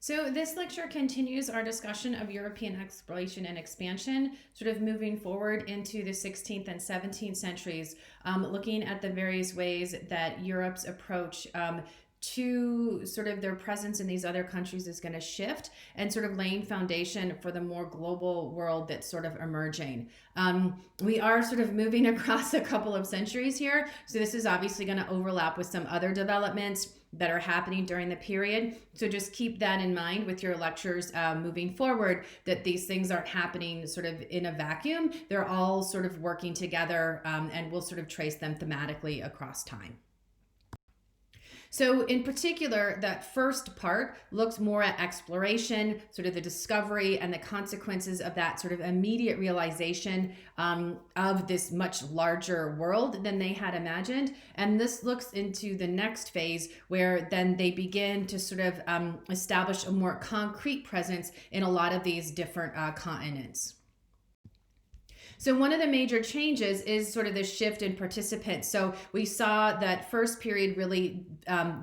So, this lecture continues our discussion of European exploration and expansion, sort of moving forward into the 16th and 17th centuries, looking at the various ways that Europe's approach to sort of their presence in these other countries is going to shift, and sort of laying foundation for the more global world that's sort of emerging. We are sort of moving across a couple of centuries here, so this is obviously going to overlap with some other developments that are happening during the period. So just keep that in mind with your lectures moving forward, that these things aren't happening sort of in a vacuum. They're all sort of working together, and we'll sort of trace them thematically across time. So in particular, that first part looks more at exploration, sort of the discovery and the consequences of that sort of immediate realization of this much larger world than they had imagined. And this looks into the next phase, where then they begin to sort of establish a more concrete presence in a lot of these different continents. So one of the major changes is sort of the shift in participants. So we saw that first period really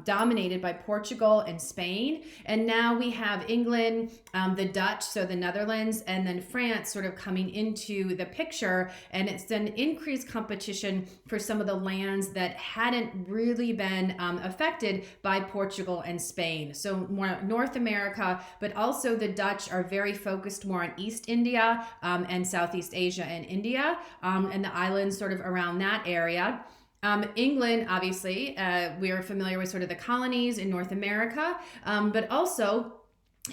dominated by Portugal and Spain. And now we have England, the Dutch, so the Netherlands, and then France sort of coming into the picture. And it's an increased competition for some of the lands that hadn't really been affected by Portugal and Spain. So more North America, but also the Dutch are very focused more on East India and Southeast Asia and India, and the islands sort of around that area. England, obviously, we are familiar with sort of the colonies in North America, but also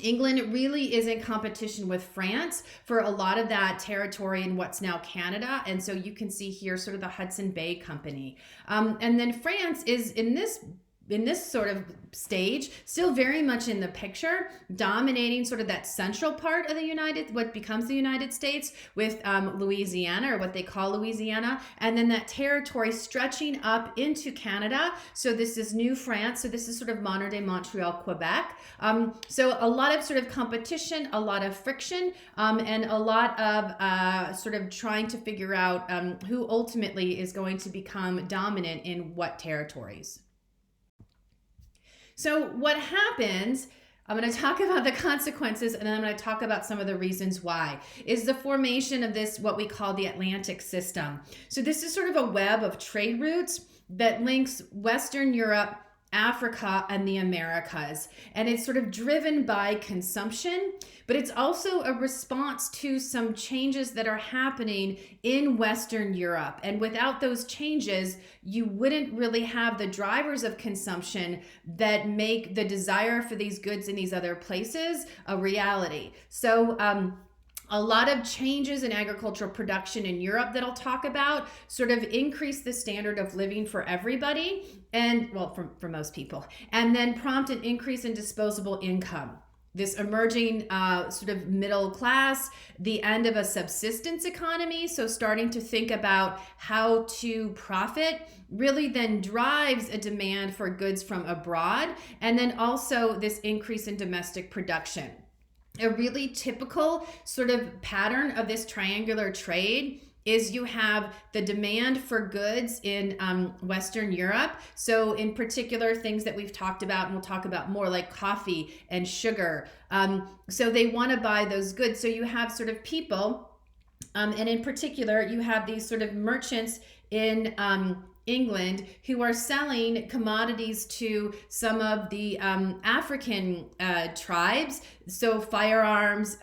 England really is in competition with France for a lot of that territory in what's now Canada. And so you can see here sort of the Hudson Bay Company. And then France is in this sort of stage, still very much in the picture, dominating sort of that central part of what becomes the United States, with Louisiana, or what they call Louisiana, and then that territory stretching up into Canada. So this is New France. So this is sort of modern day Montreal, Quebec. So a lot of sort of competition, a lot of friction, and a lot of sort of trying to figure out who ultimately is going to become dominant in what territories. So what happens, I'm going to talk about the consequences, and then I'm going to talk about some of the reasons why, is the formation of this, what we call the Atlantic system. So this is sort of a web of trade routes that links Western Europe, Africa, and the Americas. And it's sort of driven by consumption, but it's also a response to some changes that are happening in Western Europe. And without those changes, you wouldn't really have the drivers of consumption that make the desire for these goods in these other places a reality. So, a lot of changes in agricultural production in Europe that I'll talk about sort of increase the standard of living for everybody, and well, for most people, and then prompt an increase in disposable income. This emerging sort of middle class, the end of a subsistence economy, so starting to think about how to profit, really then drives a demand for goods from abroad, and then also this increase in domestic production. A really typical sort of pattern of this triangular trade is you have the demand for goods in Western Europe. So in particular, things that we've talked about, and we'll talk about more, like coffee and sugar. So they want to buy those goods. So you have sort of people, and in particular, you have these sort of merchants in England who are selling commodities to some of the African tribes, so firearms,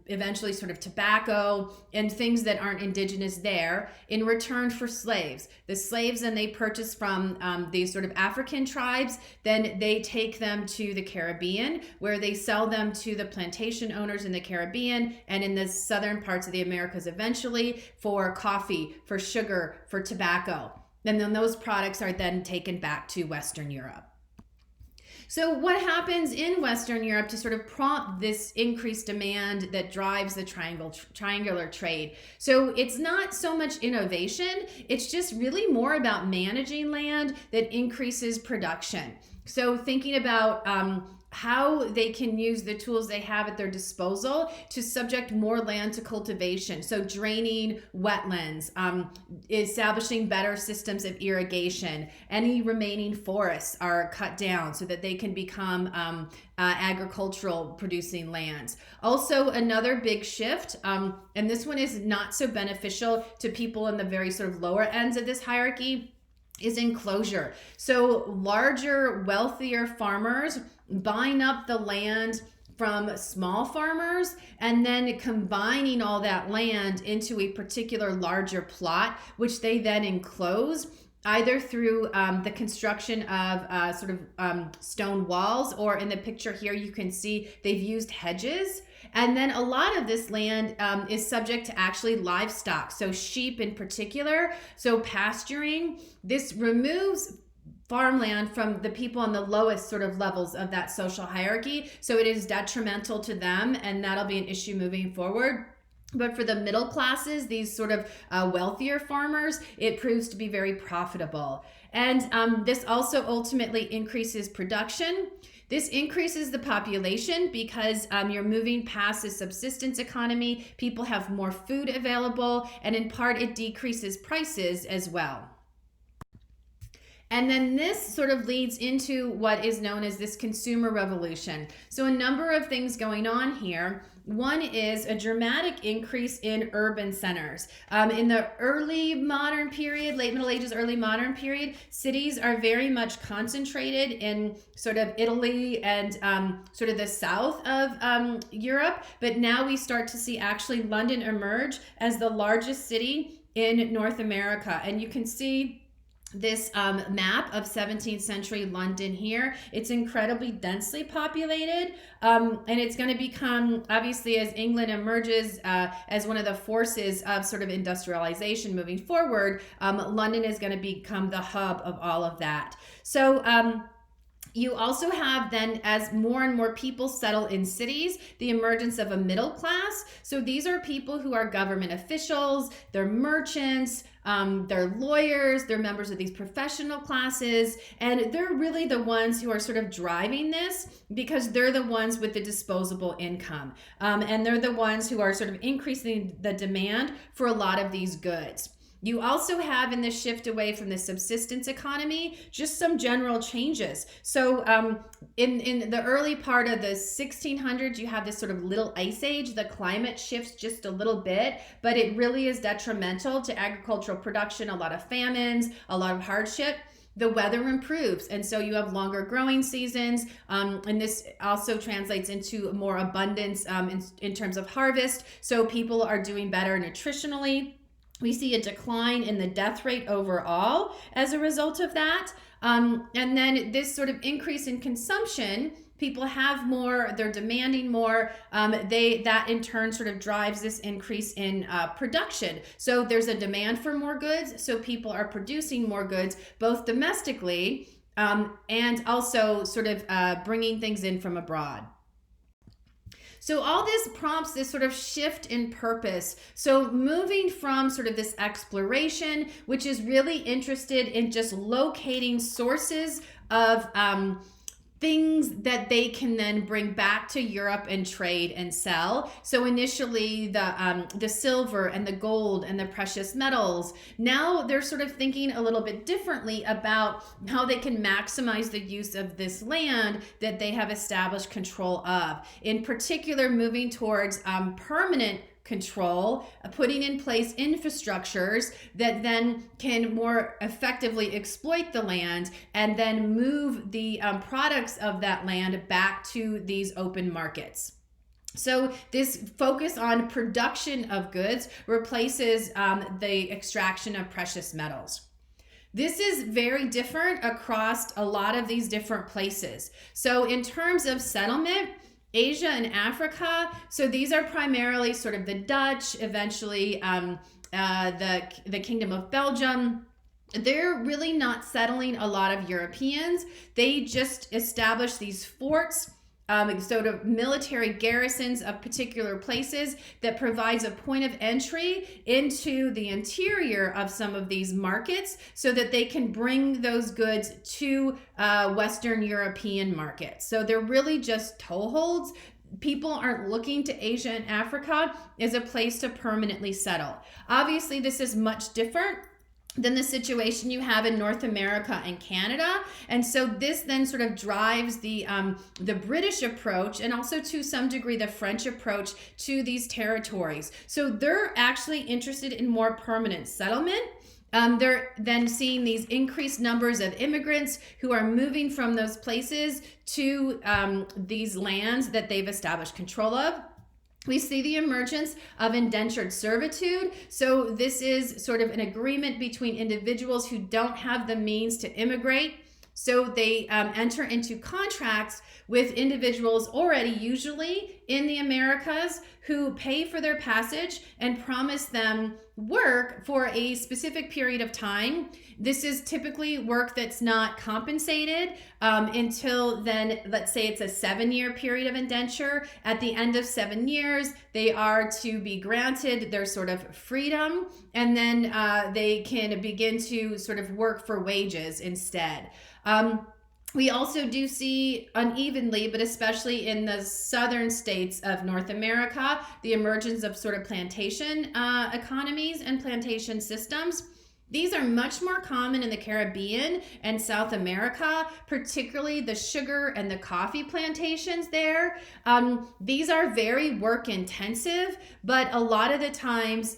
eventually sort of tobacco and things that aren't indigenous there, in return for slaves. The slaves then they purchase from these sort of African tribes, then they take them to the Caribbean, where they sell them to the plantation owners in the Caribbean and in the southern parts of the Americas eventually, for coffee, for sugar, for tobacco. And then those products are then taken back to Western Europe. So what happens in Western Europe to sort of prompt this increased demand that drives the triangular trade? So it's not so much innovation, it's just really more about managing land that increases production. So thinking about how they can use the tools they have at their disposal to subject more land to cultivation. So draining wetlands, establishing better systems of irrigation. Any remaining forests are cut down so that they can become agricultural producing lands. Also, another big shift, and this one is not so beneficial to people in the very sort of lower ends of this hierarchy, is enclosure. So larger, wealthier farmers buying up the land from small farmers and then combining all that land into a particular larger plot, which they then enclose either through the construction of stone walls, or in the picture here you can see they've used hedges. And then a lot of this land is subject to actually livestock, so sheep in particular, so pasturing. This removes farmland from the people on the lowest sort of levels of that social hierarchy, so it is detrimental to them, and that'll be an issue moving forward. But for the middle classes, these sort of wealthier farmers, it proves to be very profitable. And this also ultimately increases production. This increases the population because you're moving past a subsistence economy. People have more food available, and in part it decreases prices as well. And then this sort of leads into what is known as this consumer revolution. So a number of things going on here. One is a dramatic increase in urban centers. In the early modern period, late Middle Ages, early modern period, cities are very much concentrated in sort of Italy and sort of the south of Europe. But now we start to see actually London emerge as the largest city in North America. And you can see this map of 17th century London here. It's incredibly densely populated, and it's going to become, obviously, as England emerges as one of the forces of sort of industrialization moving forward, London is going to become the hub of all of that. So you also have then, as more and more people settle in cities, the emergence of a middle class. So these are people who are government officials, they're merchants, they're lawyers, they're members of these professional classes, and they're really the ones who are sort of driving this because they're the ones with the disposable income. And they're the ones who are sort of increasing the demand for a lot of these goods. You also have, in this shift away from the subsistence economy, just some general changes. So in the early part of the 1600s, you have this sort of little ice age. The climate shifts just a little bit, but it really is detrimental to agricultural production, a lot of famines, a lot of hardship. The weather improves, and so you have longer growing seasons, and this also translates into more abundance in terms of harvest. So people are doing better nutritionally. We see a decline in the death rate overall as a result of that. And then this sort of increase in consumption, people have more, they're demanding more. That in turn sort of drives this increase in production. So there's a demand for more goods. So people are producing more goods, both domestically and also sort of bringing things in from abroad. So all this prompts this sort of shift in purpose. So moving from sort of this exploration, which is really interested in just locating sources of things that they can then bring back to Europe and trade and sell. So initially the silver and the gold and the precious metals. Now they're sort of thinking a little bit differently about how they can maximize the use of this land that they have established control of. In particular, moving towards permanent control, putting in place infrastructures that then can more effectively exploit the land and then move the products of that land back to these open markets. So this focus on production of goods replaces the extraction of precious metals. This is very different across a lot of these different places. So in terms of settlement, Asia and Africa, so these are primarily sort of the Dutch, eventually the Kingdom of Belgium. They're really not settling a lot of Europeans. They just establish these forts sort of military garrisons of particular places that provides a point of entry into the interior of some of these markets so that they can bring those goods to Western European markets. So they're really just toeholds. People aren't looking to Asia and Africa as a place to permanently settle. Obviously, this is much different than the situation you have in North America and Canada. And so this then sort of drives the British approach, and also to some degree the French approach to these territories. So they're actually interested in more permanent settlement. They're then seeing these increased numbers of immigrants who are moving from those places to these lands that they've established control of. We see the emergence of indentured servitude. So this is sort of an agreement between individuals who don't have the means to immigrate. So they enter into contracts with individuals already usually in the Americas who pay for their passage and promise them work for a specific period of time. This is typically work that's not compensated until then, let's say it's a 7-year period of indenture. At the end of 7 years, they are to be granted their sort of freedom, and then they can begin to sort of work for wages instead. We also do see unevenly, but especially in the southern states of North America, the emergence of sort of plantation economies and plantation systems. These are much more common in the Caribbean and South America, particularly the sugar and the coffee plantations there. These are very work intensive, but a lot of the times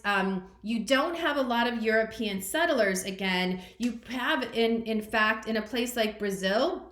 you don't have a lot of European settlers. Again, you have in fact, in a place like Brazil,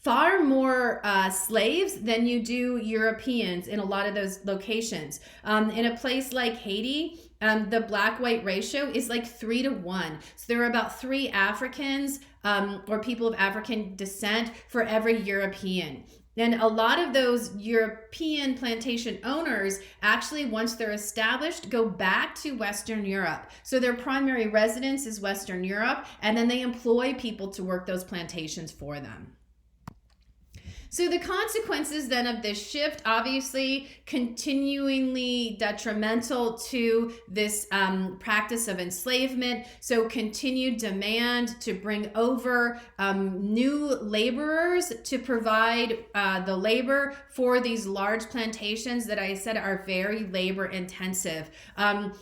far more slaves than you do Europeans in a lot of those locations. In a place like Haiti, the black-white ratio is like 3 to 1. So there are about 3 Africans or people of African descent for every European. And a lot of those European plantation owners actually, once they're established, go back to Western Europe. So their primary residence is Western Europe, and then they employ people to work those plantations for them. So the consequences then of this shift, obviously continuingly detrimental to this practice of enslavement. So continued demand to bring over new laborers to provide the labor for these large plantations that I said are very labor intensive.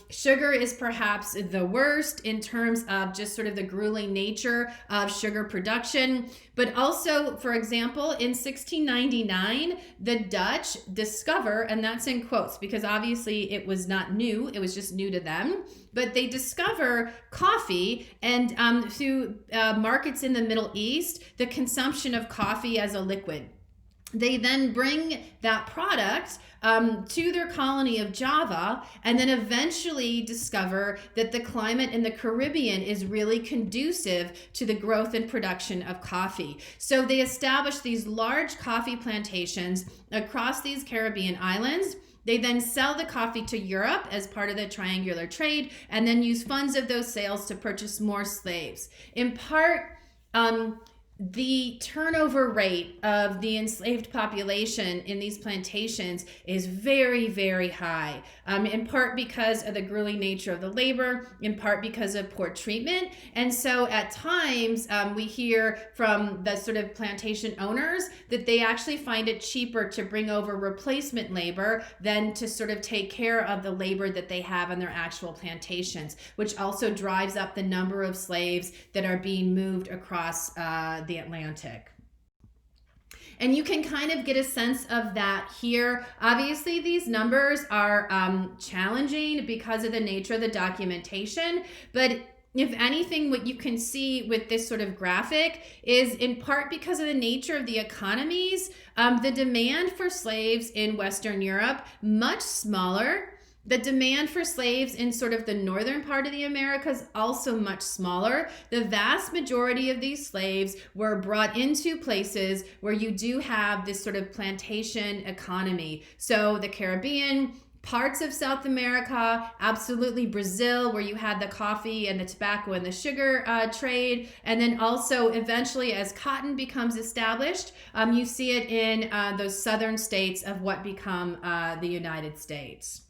Sugar is perhaps the worst in terms of just sort of the grueling nature of sugar production. But also, for example, in 1699, the Dutch discover, and that's in quotes because obviously it was not new, it was just new to them, but they discover coffee, and through markets in the Middle East, the consumption of coffee as a liquid. They then bring that product to their colony of Java, and then eventually discover that the climate in the Caribbean is really conducive to the growth and production of coffee. So they establish these large coffee plantations across these Caribbean islands. They then sell the coffee to Europe as part of the triangular trade, and then use funds of those sales to purchase more slaves. In part, the turnover rate of the enslaved population in these plantations is very, very high, in part because of the grueling nature of the labor, in part because of poor treatment. And so at times we hear from the sort of plantation owners that they actually find it cheaper to bring over replacement labor than to sort of take care of the labor that they have on their actual plantations, which also drives up the number of slaves that are being moved across the Atlantic. And you can kind of get a sense of that here. Obviously, these numbers are challenging because of the nature of the documentation, but if anything, what you can see with this sort of graphic is in part because of the nature of the economies, the demand for slaves in Western Europe, much smaller. The demand for slaves in sort of the northern part of the Americas also much smaller. The vast majority of these slaves were brought into places where you do have this sort of plantation economy. So the Caribbean, Parts of South America, absolutely Brazil, where you had the coffee and the tobacco and the sugar trade. And then also eventually as cotton becomes established, you see it in those southern states of what become the United States.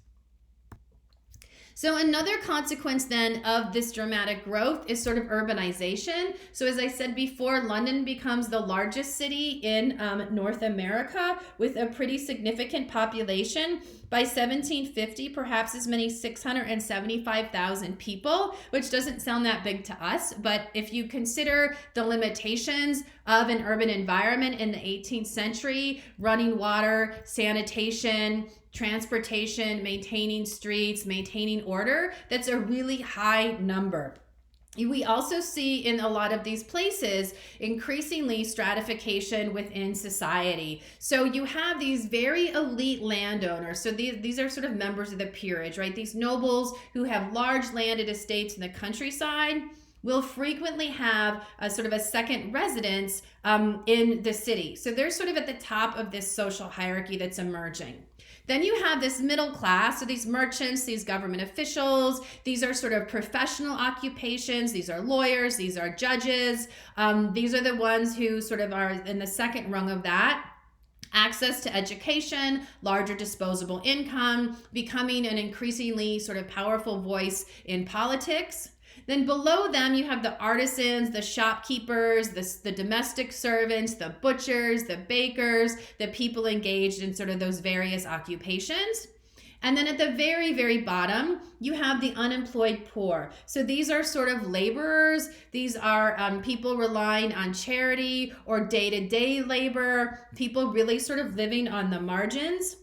So another consequence then of this dramatic growth is sort of urbanization. So as I said before, London becomes the largest city in North America with a pretty significant population. By 1750, perhaps as many 675,000 people, which doesn't sound that big to us. But if you consider the limitations of an urban environment in the 18th century, running water, sanitation, transportation, maintaining streets, maintaining order, that's a really high number. We also see in a lot of these places increasingly stratification within society. So you have these very elite landowners. So these are sort of members of the peerage, right? These nobles who have large landed estates in the countryside will frequently have a sort of a second residence in the city. So they're sort of at the top of this social hierarchy that's emerging. Then you have this middle class, so these merchants, these government officials, these are sort of professional occupations, these are lawyers, these are judges, these are the ones who sort of are in the second rung of that. Access to education, larger disposable income, becoming an increasingly sort of powerful voice in politics. Then below them, you have the artisans, the shopkeepers, the domestic servants, the butchers, the bakers, the people engaged in sort of those various occupations. And then at the very, very bottom, you have the unemployed poor. So these are sort of laborers. These are people relying on charity or day-to-day labor, people really sort of living on the margins.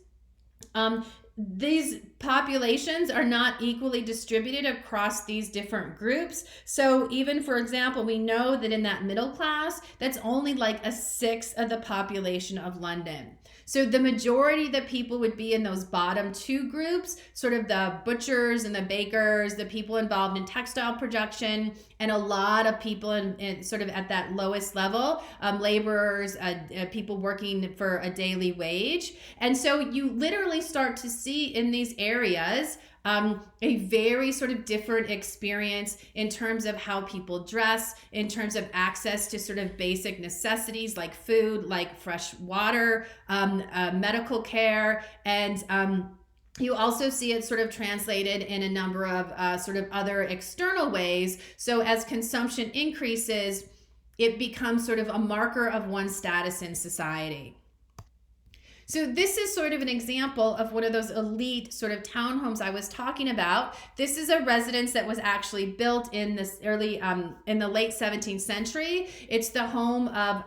These populations are not equally distributed across these different groups. So even, for example, we know that in that middle class, that's only like a sixth of the population of London. So the majority of the people would be in those bottom two groups, sort of the butchers and the bakers, the people involved in textile production, and a lot of people in sort of at that lowest level, laborers, people working for a daily wage. And so you literally start to see in these areas a very sort of different experience in terms of how people dress, in terms of access to sort of basic necessities like food, like fresh water, medical care, and you also see it sort of translated in a number of sort of other external ways. So as consumption increases, it becomes sort of a marker of one's status in society. So this is sort of an example of one of those elite sort of townhomes I was talking about. This is a residence that was actually built in this early, in the late 17th century. It's the home of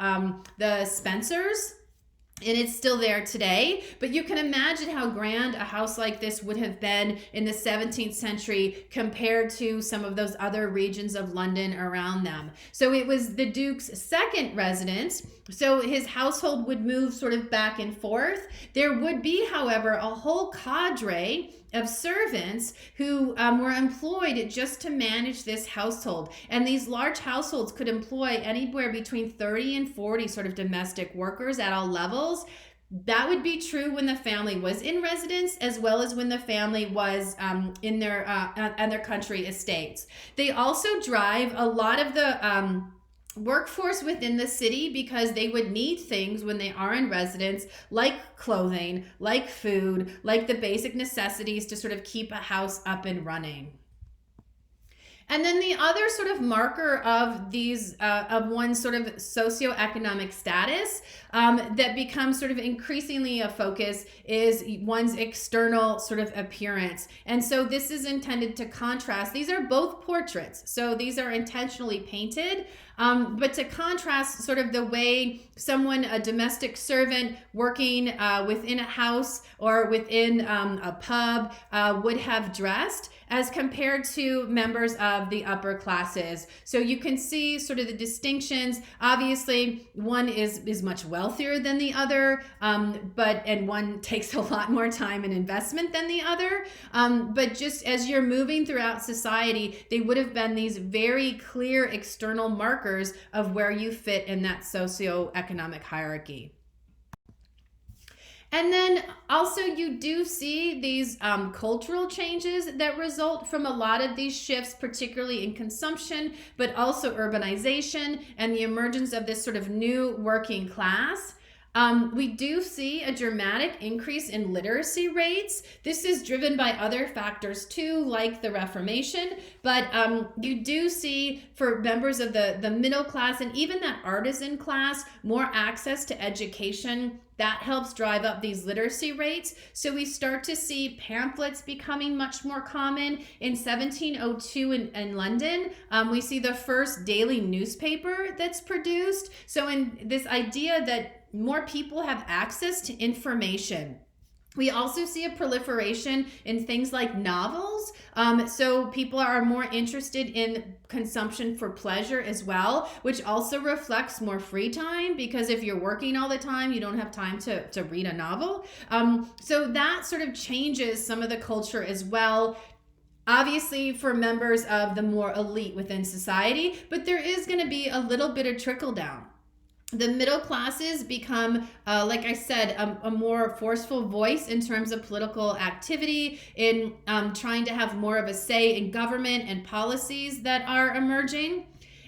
the Spencers. And it's still there today, but you can imagine how grand a house like this would have been in the 17th century compared to some of those other regions of London around them. So it was the Duke's second residence. So his household would move sort of back and forth. There would be, however, a whole cadre of servants who were employed just to manage this household. And these large households could employ anywhere between 30 and 40 sort of domestic workers at all levels. That would be true when the family was in residence, as well as when the family was in their country estates. They also drive a lot of the workforce within the city because they would need things when they are in residence, like clothing, like food, like the basic necessities to sort of keep a house up and running. And then the other sort of marker of these, of one's sort of socioeconomic status that becomes sort of increasingly a focus is one's external sort of appearance. And so this is intended to contrast. These are both portraits. So these are intentionally painted, but to contrast sort of the way someone, a domestic servant working within a house or within a pub would have dressed as compared to members of the upper classes. So you can see sort of the distinctions. Obviously, one is much wealthier than the other, and one takes a lot more time and investment than the other. But just as you're moving throughout society, they would have been these very clear external markers of where you fit in that socioeconomic hierarchy. And then also, you do see these cultural changes that result from a lot of these shifts, particularly in consumption, but also urbanization and the emergence of this sort of new working class. We do see a dramatic increase in literacy rates. This is driven by other factors too, like the Reformation, but you do see for members of the middle class and even that artisan class more access to education. That helps drive up these literacy rates. So we start to see pamphlets becoming much more common. In 1702 in London, we see the first daily newspaper that's produced. So in this idea that more people have access to information. We also see a proliferation in things like novels. So people are more interested in consumption for pleasure as well, which also reflects more free time, because if you're working all the time, you don't have time to read a novel. So that sort of changes some of the culture as well. Obviously for members of the more elite within society, but there is going to be a little bit of trickle down. The middle classes become, like I said, a more forceful voice in terms of political activity, in trying to have more of a say in government and policies that are emerging.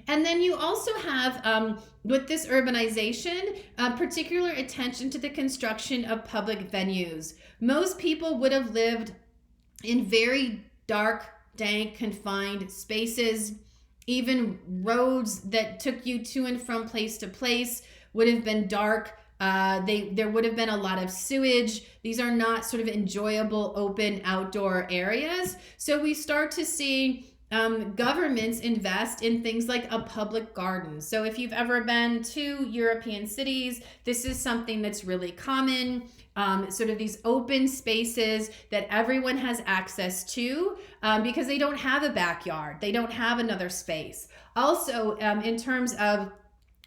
And then you also have, with this urbanization, particular attention to the construction of public venues. Most people would have lived in very dark, dank, confined spaces. Even roads that took you to and from place to place would have been dark. There would have been a lot of sewage. These are not sort of enjoyable, open, outdoor areas. So we start to see governments invest in things like a public garden. So if you've ever been to European cities, this is something that's really common. Sort of these open spaces that everyone has access to because they don't have a backyard. They don't have another space. Also, in terms of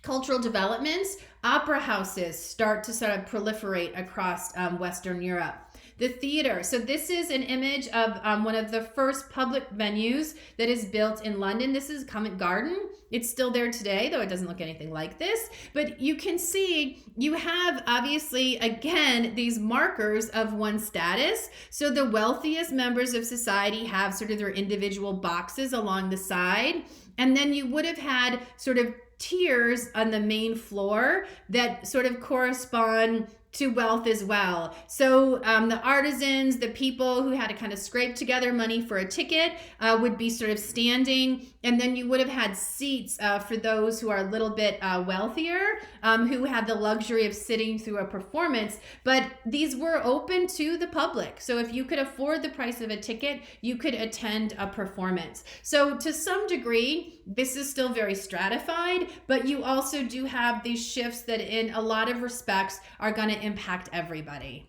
cultural developments, opera houses start to sort of proliferate across Western Europe. The theater. So this is an image of one of the first public venues that is built in London. This is Covent Garden. It's still there today, though it doesn't look anything like this. But you can see you have, obviously, again, these markers of one's status. So the wealthiest members of society have sort of their individual boxes along the side. And then you would have had sort of tiers on the main floor that sort of correspond to wealth as well. So the artisans, the people who had to kind of scrape together money for a ticket would be sort of standing. And then you would have had seats for those who are a little bit wealthier, who had the luxury of sitting through a performance. But these were open to the public. So if you could afford the price of a ticket, you could attend a performance. So to some degree, this is still very stratified, but you also do have these shifts that in a lot of respects are going to impact everybody.